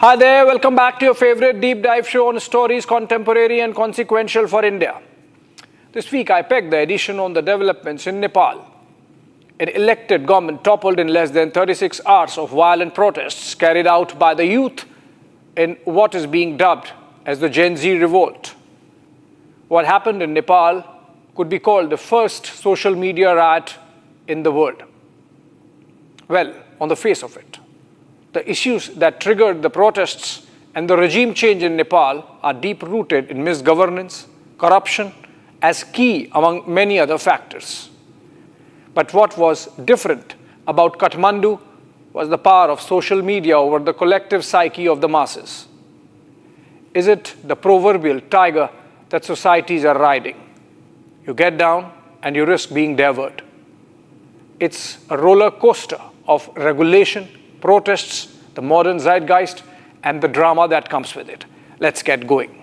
Hi there, welcome back to your favorite deep dive show on stories contemporary and consequential for India. This week I pegged the edition on the developments in Nepal. An elected government toppled in less than 36 hours of violent protests carried out by the youth in what is being dubbed as the Gen Z revolt. What happened in Nepal could be called the first social media riot in the world. Well, on the face of it, the issues that triggered the protests and the regime change in Nepal are deep-rooted in misgovernance, corruption, as key among many other factors. But what was different about Kathmandu was the power of social media over the collective psyche of the masses. Is it the proverbial tiger that societies are riding? You get down and you risk being devoured. It's a roller coaster of regulation, protests, the modern zeitgeist, and the drama that comes with it. Let's get going.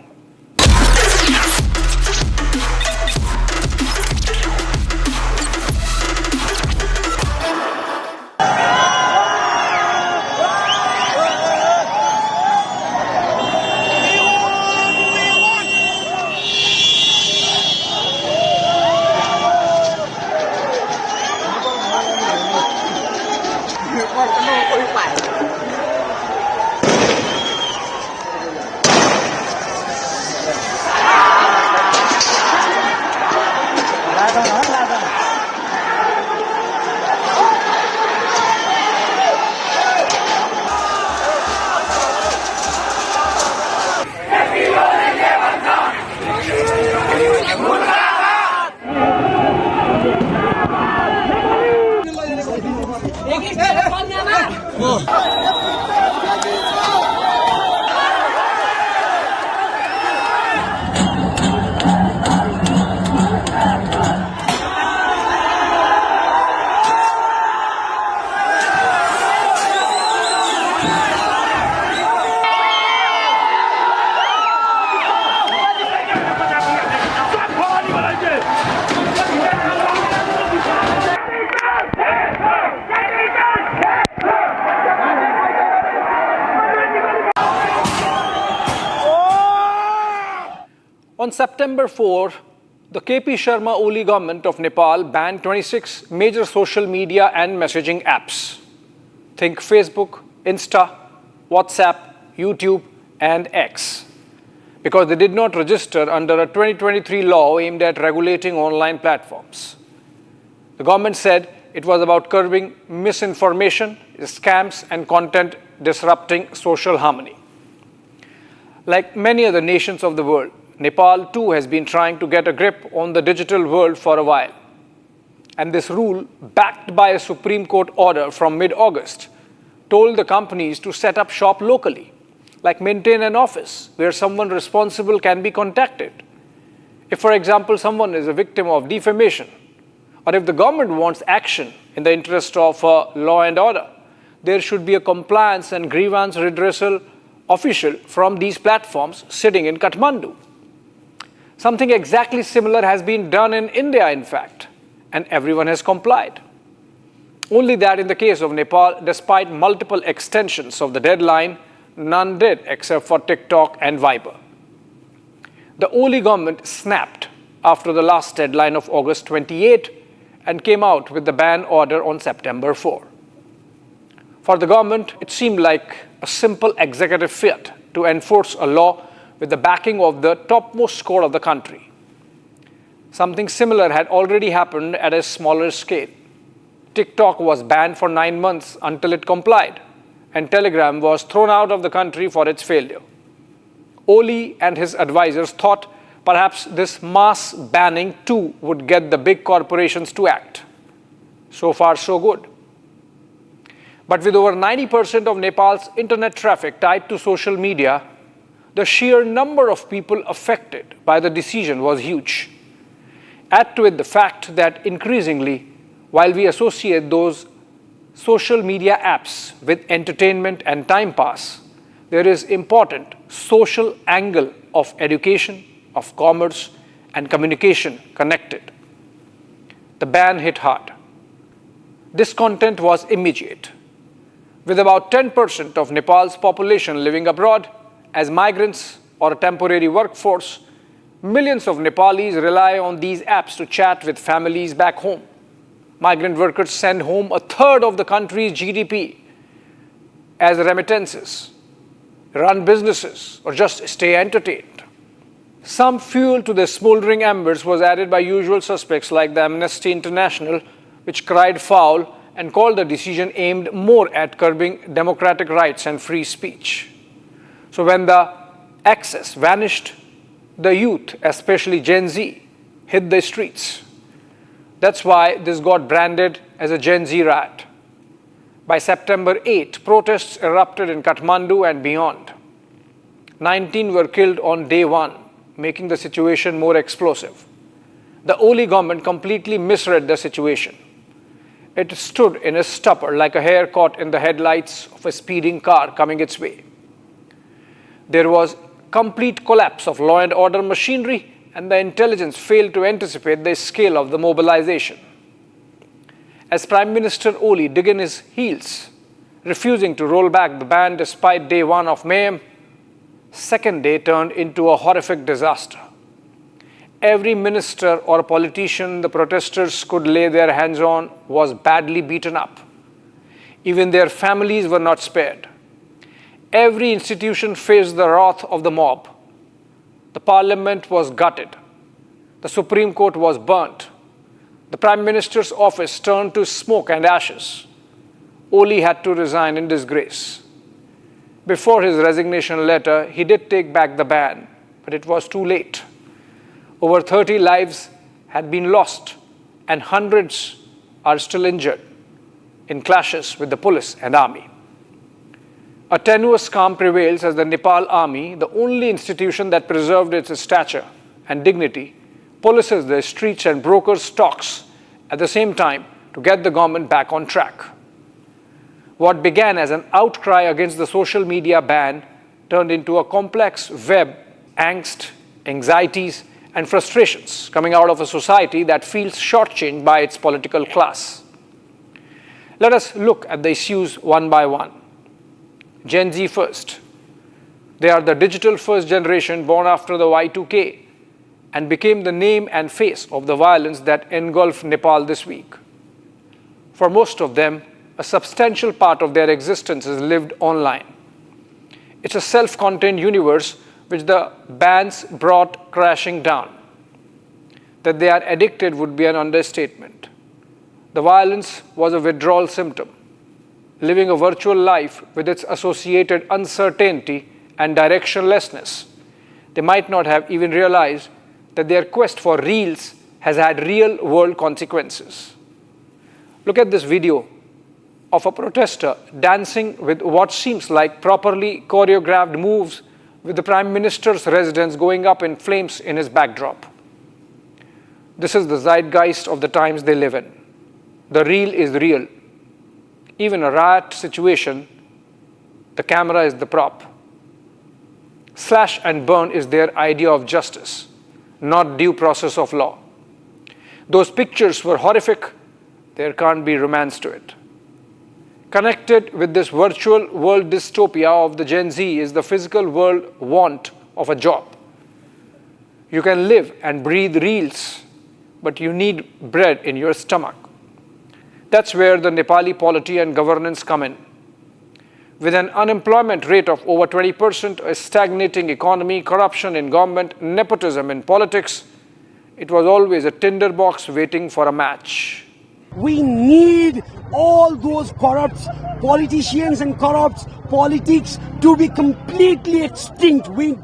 On September 4, the KP Sharma Oli government of Nepal banned 26 major social media and messaging apps. Think Facebook, Insta, WhatsApp, YouTube, and X, because they did not register under a 2023 law aimed at regulating online platforms. The government said it was about curbing misinformation, scams, and content disrupting social harmony. Like many other nations of the world, Nepal too has been trying to get a grip on the digital world for a while. And this rule, backed by a Supreme Court order from mid-August, told the companies to set up shop locally, like maintain an office where someone responsible can be contacted. If, for example, someone is a victim of defamation, or if the government wants action in the interest of law and order, there should be a compliance and grievance redressal official from these platforms sitting in Kathmandu. Something exactly similar has been done in India, in fact, and everyone has complied. Only that in the case of Nepal, despite multiple extensions of the deadline, none did except for TikTok and Viber. The Oli government snapped after the last deadline of August 28 and came out with the ban order on September 4. For the government, it seemed like a simple executive fiat to enforce a law with the backing of the topmost score of the country. Something similar had already happened at a smaller scale. TikTok was banned for 9 months until it complied, and Telegram was thrown out of the country for its failure. Oli and his advisors thought perhaps this mass banning too would get the big corporations to act. So far, so good. But with over 90% of Nepal's internet traffic tied to social media, the sheer number of people affected by the decision was huge. Add to it the fact that increasingly, while we associate those social media apps with entertainment and time pass, there is important social angle of education, of commerce, and communication connected. The ban hit hard. Discontent was immediate. With about 10% of Nepal's population living abroad as migrants or a temporary workforce, millions of Nepalis rely on these apps to chat with families back home. Migrant workers send home a third of the country's GDP as remittances, run businesses, or just stay entertained. Some fuel to the smoldering embers was added by usual suspects like the Amnesty International, which cried foul and called the decision aimed more at curbing democratic rights and free speech. So when the excess vanished, the youth, especially Gen Z, hit the streets. That's why this got branded as a Gen Z riot. By September 8, protests erupted in Kathmandu and beyond. 19 were killed on day one, making the situation more explosive. The Oli government completely misread the situation. It stood in a stupor like a hare caught in the headlights of a speeding car coming its way. There was complete collapse of law and order machinery, and the intelligence failed to anticipate the scale of the mobilization. As Prime Minister Oli dug in his heels, refusing to roll back the ban despite day one of mayhem, second day turned into a horrific disaster. Every minister or politician the protesters could lay their hands on was badly beaten up. Even their families were not spared. Every institution faced the wrath of the mob. The parliament was gutted. The Supreme Court was burnt. The Prime Minister's office turned to smoke and ashes. Oli had to resign in disgrace. Before his resignation letter, he did take back the ban, but it was too late. Over 30 lives had been lost, and hundreds are still injured in clashes with the police and army. A tenuous calm prevails as the Nepal army, the only institution that preserved its stature and dignity, polices the streets and brokers stocks at the same time to get the government back on track. What began as an outcry against the social media ban turned into a complex web angst, anxieties, and frustrations coming out of a society that feels shortchanged by its political class. Let us look at the issues one by one. Gen Z first. They are the digital first generation born after the Y2K and became the name and face of the violence that engulfed Nepal this week. For most of them, a substantial part of their existence is lived online. It's a self-contained universe which the bans brought crashing down. That they are addicted would be an understatement. The violence was a withdrawal symptom. Living a virtual life with its associated uncertainty and directionlessness, they might not have even realized that their quest for reels has had real-world consequences. Look at this video of a protester dancing with what seems like properly choreographed moves with the Prime Minister's residence going up in flames in his backdrop. This is the zeitgeist of the times they live in. The real is real. Even a riot situation, the camera is the prop. Slash and burn is their idea of justice, not due process of law. Those pictures were horrific. There can't be romance to it. Connected with this virtual world dystopia of the Gen Z is the physical world want of a job. You can live and breathe reels, but you need bread in your stomach. That's where the Nepali polity and governance come in. With an unemployment rate of over 20%, a stagnating economy, corruption in government, nepotism in politics, it was always a tinderbox waiting for a match. We need all those corrupt politicians and corrupt politics to be completely extinct. We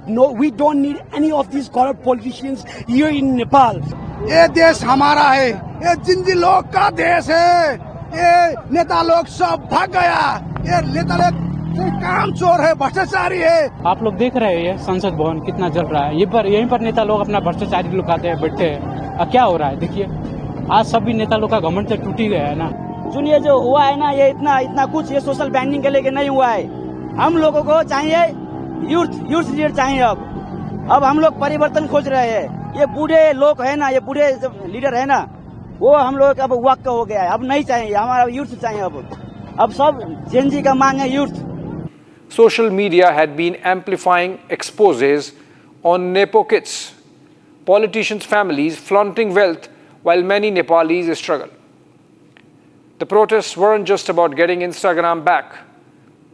don't need any of these corrupt politicians here in Nepal. ये देश हमारा है, ये जिंदी लोग का देश है, ये नेता लोग सब भाग गया, ये नेता लोग काम चोर है, भ्रष्टाचारी है। आप लोग देख रहे हैं संसद भवन कितना जल रहा है, यहीं पर नेता लोग अपना भ्रष्टाचारी लुकाते हैं, बैठते हैं। अब क्या हो रहा है देखिए, आज सभी नेता लोग का घमंड तो टूट ही गया है ना। सुनिए, जो हुआ है ना, ये इतना कुछ ये सोशल बैंडिंग के लेके नहीं हुआ है। हम लोगों को चाहिए यूथ लीडर चाहिए। अब हम लोग परिवर्तन खोज रहे हैं। ये बूढ़े लोग है ना, ये बूढ़े लीडर है ना, वो हम लोग अब वक्त हो गया है, अब नहीं चाहिए, हमारा यूथ चाहिए। अब अब सब जेनजी का मांग है youth. Social media had been amplifying exposés on Nepo kids, politicians' families flaunting wealth while many Nepalis struggle. The protests weren't just about getting Instagram back.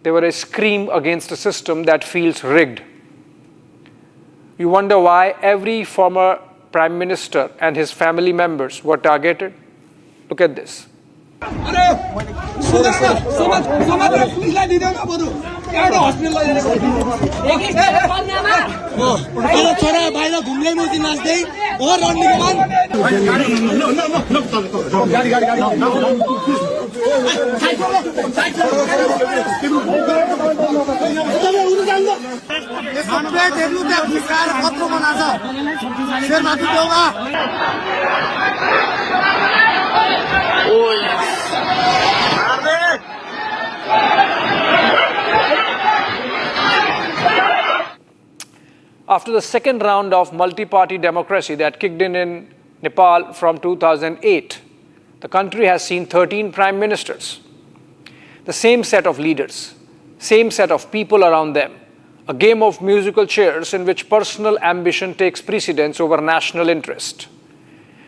They were a scream against a system that feels rigged. You wonder why every former Prime Minister and his family members were targeted? Look at this. After the second round of multi-party democracy that kicked in Nepal from 2008, the country has seen 13 prime ministers. The same set of leaders, same set of people around them, a game of musical chairs in which personal ambition takes precedence over national interest,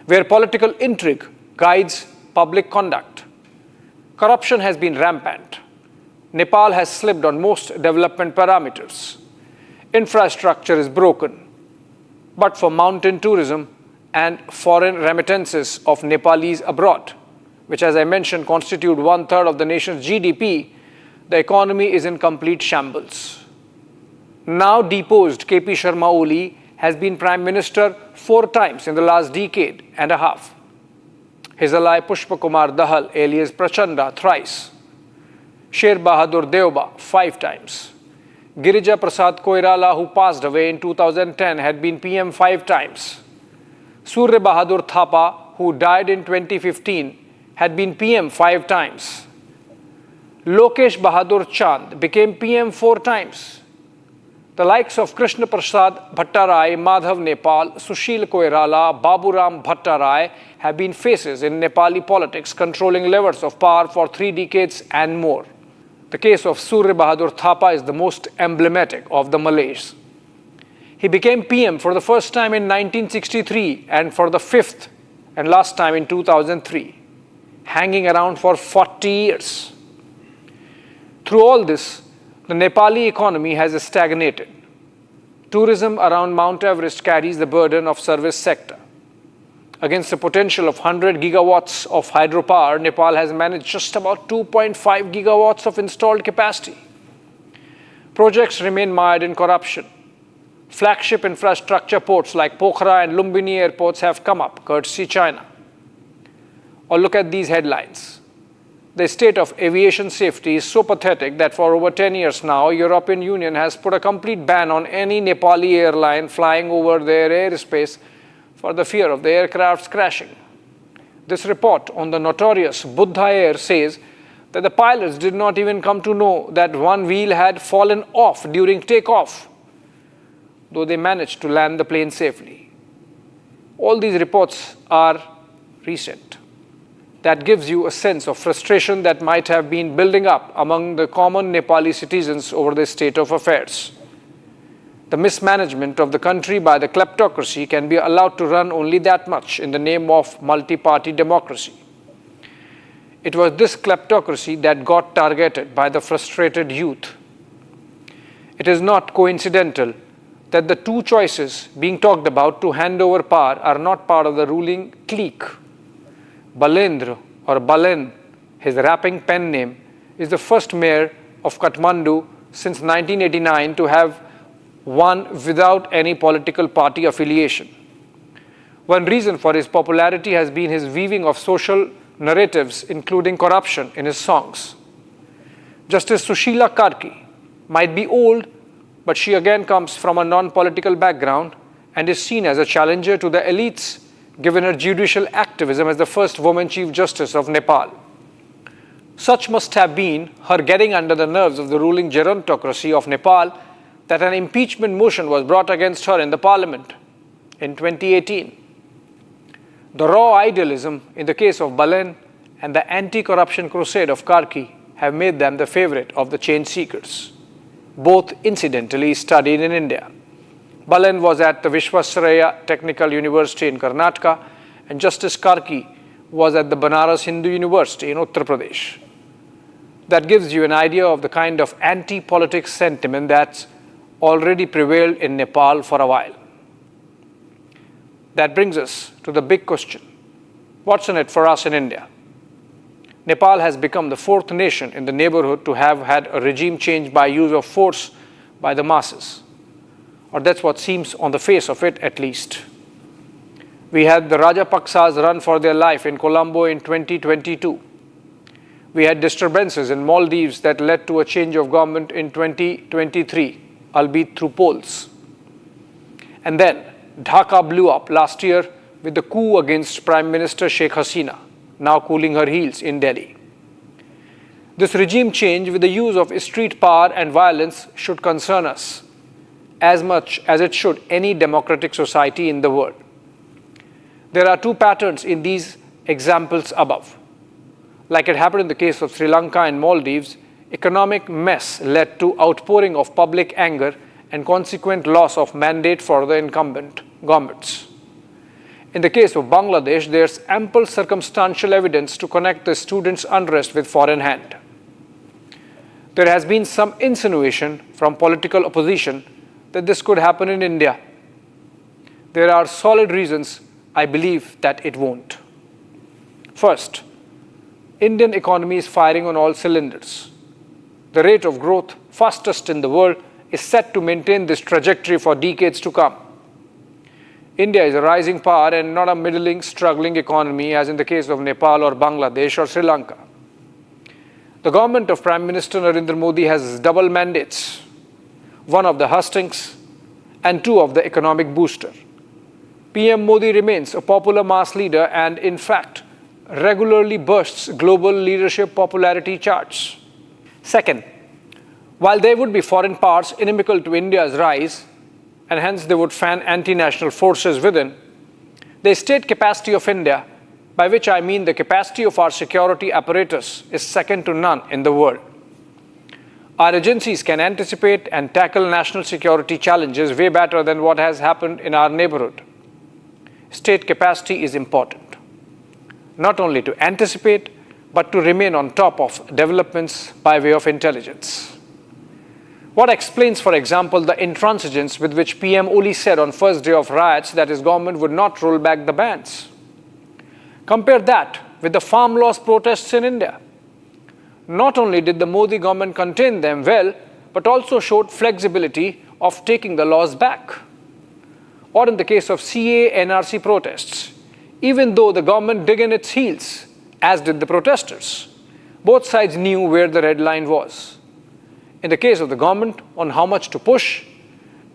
where political intrigue guides public conduct. Corruption has been rampant. Nepal has slipped on most development parameters. Infrastructure is broken. But for mountain tourism and foreign remittances of Nepalis abroad, which, as I mentioned, constitute 1/3 of the nation's GDP, the economy is in complete shambles. Now deposed KP Sharma Oli has been Prime Minister 4 times in the last decade and a half. His ally Pushpa Kumar Dahal, alias Prachanda, thrice. Sher Bahadur Deoba, 5 times. Girija Prasad Koirala, who passed away in 2010, had been PM 5 times. Surya Bahadur Thapa, who died in 2015, had been PM 5 times. Lokesh Bahadur Chand became PM 4 times. The likes of Krishna Prasad Bhattarai, Madhav Nepal, Sushil Koirala, Baburam Bhattarai have been faces in Nepali politics, controlling levers of power for 3 decades and more. The case of Surya Bahadur Thapa is the most emblematic of the Malays. He became PM for the first time in 1963 and for the 5th and last time in 2003, hanging around for 40 years. Through all this, the Nepali economy has stagnated. Tourism around Mount Everest carries the burden of service sector. Against the potential of 100 gigawatts of hydropower, Nepal has managed just about 2.5 gigawatts of installed capacity. Projects remain mired in corruption. Flagship infrastructure ports like Pokhara and Lumbini airports have come up, courtesy China. Or look at these headlines. The state of aviation safety is so pathetic that for over 10 years now, European Union has put a complete ban on any Nepali airline flying over their airspace for the fear of the aircraft's crashing. This report on the notorious Buddha Air says that the pilots did not even come to know that one wheel had fallen off during takeoff, though they managed to land the plane safely. All these reports are recent. That gives you a sense of frustration that might have been building up among the common Nepali citizens over the state of affairs. The mismanagement of the country by the kleptocracy can be allowed to run only that much in the name of multi-party democracy. It was this kleptocracy that got targeted by the frustrated youth. It is not coincidental that the 2 choices being talked about to hand over power are not part of the ruling clique. Balendra, or Balen, his rapping pen name, is the first mayor of Kathmandu since 1989 to have won without any political party affiliation. One reason for his popularity has been his weaving of social narratives, including corruption, in his songs. Justice Sushila Karki might be old, but she again comes from a non-political background and is seen as a challenger to the elites, given her judicial activism as the first woman Chief Justice of Nepal. Such must have been her getting under the nerves of the ruling gerontocracy of Nepal that an impeachment motion was brought against her in the parliament in 2018. The raw idealism in the case of Balen and the anti-corruption crusade of Karki have made them the favorite of the change seekers. Both incidentally studied in India. Balan was at the Vishwasaraya Technical University in Karnataka, and Justice Karki was at the Banaras Hindu University in Uttar Pradesh. That gives you an idea of the kind of anti-politics sentiment that's already prevailed in Nepal for a while. That brings us to the big question. What's in it for us in India? Nepal has become the fourth nation in the neighborhood to have had a regime change by use of force by the masses. Or that's what seems on the face of it, at least. We had the Rajapaksas run for their life in Colombo in 2022. We had disturbances in Maldives that led to a change of government in 2023, albeit through polls. And then Dhaka blew up last year with the coup against Prime Minister Sheikh Hasina, now cooling her heels in Delhi. This regime change with the use of street power and violence should concern us as much as it should any democratic society in the world. There are two patterns in these examples above. Like it happened in the case of Sri Lanka and Maldives, economic mess led to outpouring of public anger and consequent loss of mandate for the incumbent governments. In the case of Bangladesh, there's ample circumstantial evidence to connect the students' unrest with foreign hand. There has been some insinuation from political opposition that this could happen in India. There are solid reasons I believe that it won't. First, Indian economy is firing on all cylinders. The rate of growth, fastest in the world, is set to maintain this trajectory for decades to come. India is a rising power and not a middling, struggling economy as in the case of Nepal or Bangladesh or Sri Lanka. The government of Prime Minister Narendra Modi has double mandates, one of the hustings and two of the economic booster. PM Modi remains a popular mass leader and, in fact, regularly bursts global leadership popularity charts. Second, while there would be foreign powers inimical to India's rise, and hence they would fan anti-national forces within, the state capacity of India, by which I mean the capacity of our security apparatus, is second to none in the world. Our agencies can anticipate and tackle national security challenges way better than what has happened in our neighborhood. State capacity is important, not only to anticipate, but to remain on top of developments by way of intelligence. What explains, for example, the intransigence with which PM Oli said on first day of riots that his government would not roll back the bans? Compare that with the farm laws protests in India. Not only did the Modi government contain them well, but also showed flexibility of taking the laws back. Or in the case of CA NRC protests, even though the government dug in its heels, as did the protesters, both sides knew where the red line was. In the case of the government, on how much to push,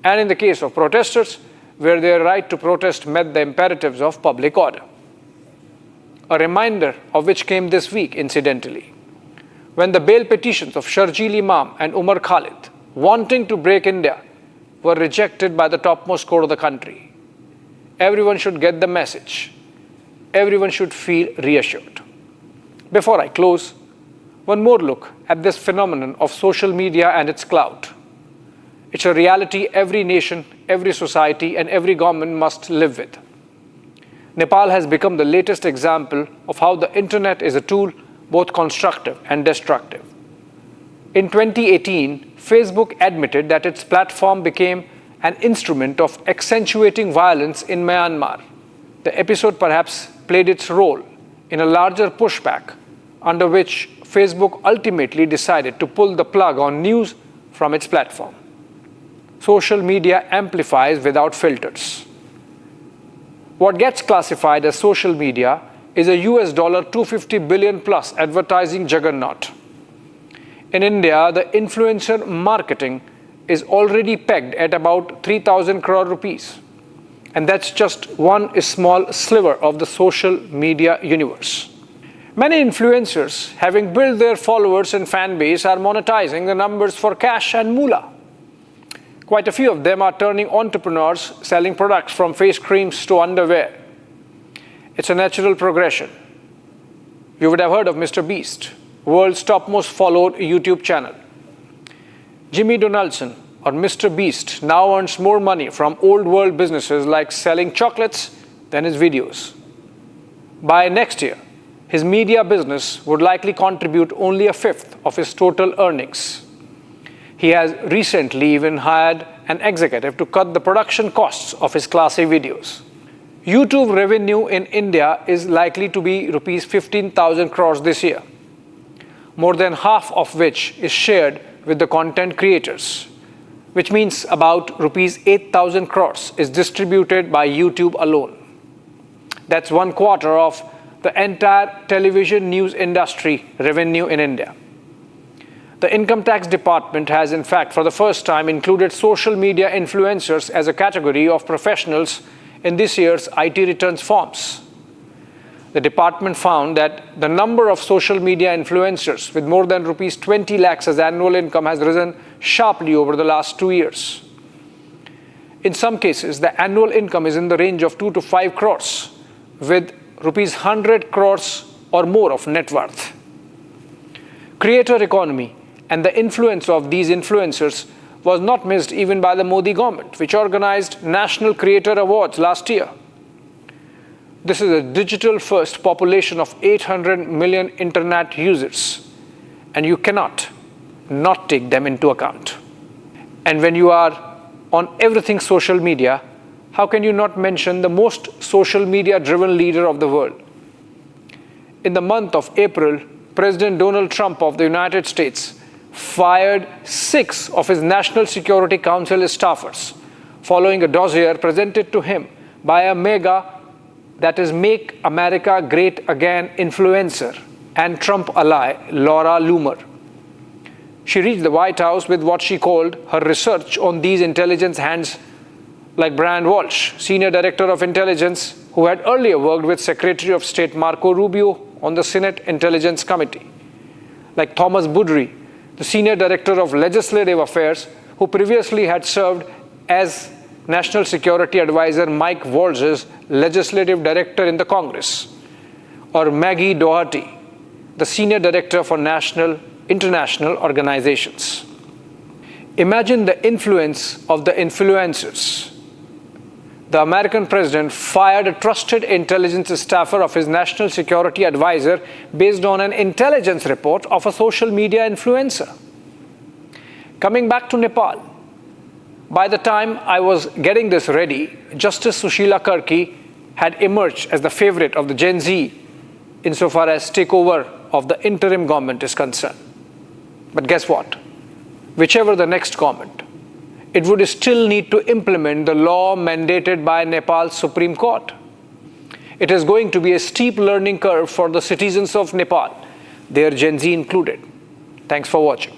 and in the case of protesters, where their right to protest met the imperatives of public order. A reminder of which came this week, incidentally, when the bail petitions of Sharjeel Imam and Umar Khalid, wanting to break India, were rejected by the topmost court of the country. Everyone should get the message. Everyone should feel reassured. Before I close, one more look at this phenomenon of social media and its clout. It's a reality every nation, every society, and every government must live with. Nepal has become the latest example of how the internet is a tool both constructive and destructive. In 2018, Facebook admitted that its platform became an instrument of accentuating violence in Myanmar. The episode perhaps played its role in a larger pushback under which Facebook ultimately decided to pull the plug on news from its platform. Social media amplifies without filters. What gets classified as social media is a US $250 billion plus advertising juggernaut. In India, the influencer marketing is already pegged at about 3,000 crore rupees. And that's just one small sliver of the social media universe. Many influencers, having built their followers and fan base, are monetizing the numbers for cash and moolah. Quite a few of them are turning entrepreneurs, selling products from face creams to underwear. It's a natural progression. You would have heard of Mr. Beast, world's top most followed YouTube channel. Jimmy Donaldson, or Mr. Beast, now earns more money from old world businesses like selling chocolates than his videos. By next year, his media business would likely contribute only a fifth of his total earnings. He has recently even hired an executive to cut the production costs of his classy videos. YouTube revenue in India is likely to be rupees 15,000 crores this year, more than half of which is shared with the content creators, which means about rupees 8,000 crores is distributed by YouTube alone. That's 1/4 of the entire television news industry revenue in India. The Income Tax Department has, in fact, for the first time included social media influencers as a category of professionals in this year's IT returns forms. The department found that the number of social media influencers with more than rupees 20 lakhs as annual income has risen sharply over the last 2 years. In some cases, the annual income is in the range of 2 to 5 crores, with rupees 100 crores or more of net worth. Creator economy and the influence of these influencers was not missed even by the Modi government, which organized National Creator Awards last year. This is a digital-first population of 800 million internet users, and you cannot not take them into account. And when you are on everything social media, how can you not mention the most social media-driven leader of the world? In the month of April, President Donald Trump of the United States fired 6 of his National Security Council staffers following a dossier presented to him by a mega, that is Make America Great Again influencer and Trump ally, Laura Loomer. She reached the White House with what she called her research on these intelligence hands like Brian Walsh, Senior Director of Intelligence, who had earlier worked with Secretary of State Marco Rubio on the Senate Intelligence Committee, like Thomas Boudry, the Senior Director of Legislative Affairs, who previously had served as National Security Advisor Mike Walsh's Legislative Director in the Congress, or Maggie Doherty, the Senior Director for International Organizations. Imagine the influence of the influencers. The American president fired a trusted intelligence staffer of his national security advisor based on an intelligence report of a social media influencer. Coming back to Nepal, by the time I was getting this ready, Justice Sushila Karki had emerged as the favorite of the Gen Z insofar as takeover of the interim government is concerned. But guess what? Whichever the next government, it would still need to implement the law mandated by Nepal's Supreme Court. It is going to be a steep learning curve for the citizens of Nepal, their Gen Z included. Thanks for watching.